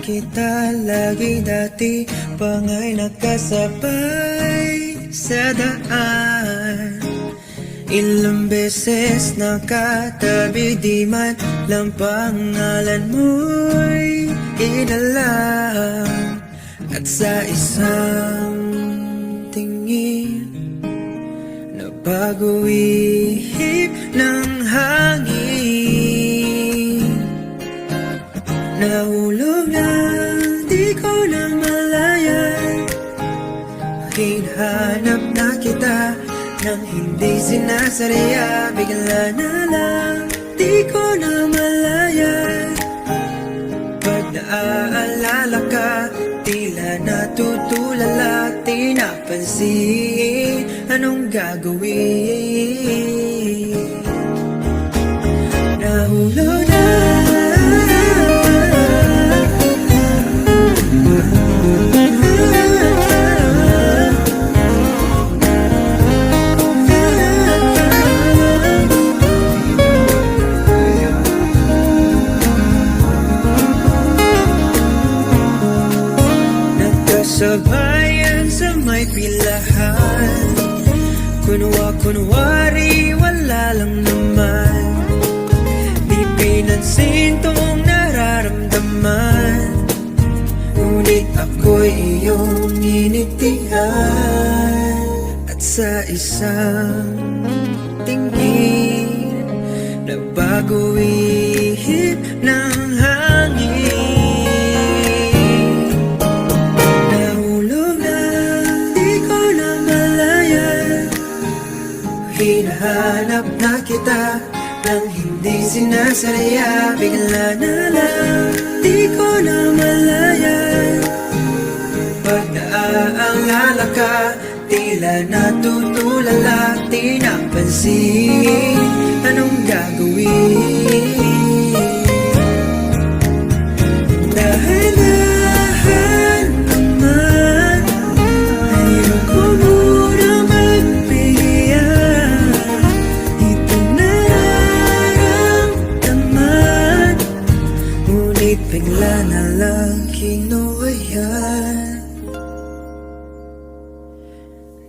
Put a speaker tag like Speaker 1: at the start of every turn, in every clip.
Speaker 1: kita lagi dati, pangay nakasabay sa daan. Ilang beses nakatabi, di man lang pangalan mo'y inalam. At sa isang tingin, nabago ihip ng hangin. Nahulog na, di ko na malayan. Hinahanap na kita nang hindi sinasadya, bigla na lang, di ko na malayan. Pag naaalala ka, tila natutulala, di napansin anong gagawin. Nahulog na, sabayan sa may pilahan, kunwari wala lang naman. Di pinansin tong nararamdaman, ngunit ako'y iyong initihan. At sa isang tingin, nabago ihip ng hangin. Hinahanap na kita nang hindi sinasadya, bigla na lang, di ko na malayan. Pag naaalala ka, tila natutulala, di napansin anong gagawin. Dahan-dahan naman, ayoko muna magbiyak. Ito nararamdaman, ngunit bigla na lang kinuhayan.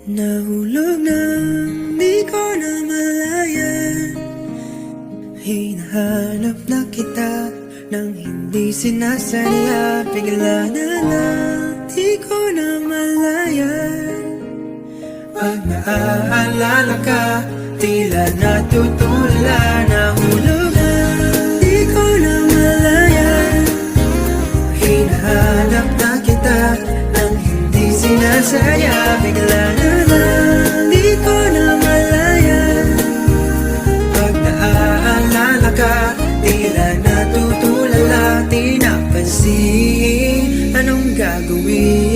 Speaker 1: Nahulog na, di ko na malayan. Hinahanap na kita nang hindi sinasadya, bigla na lang, di ko na malayan. Pag naaalala ka, tila natutula, nahulog na, di ko na malayan. Hinahanap na kita nang hindi sinasadya, bigla na lang, di ko na malayan. Pag naaalala ka, tila natutulala, di napansin anong gagawin.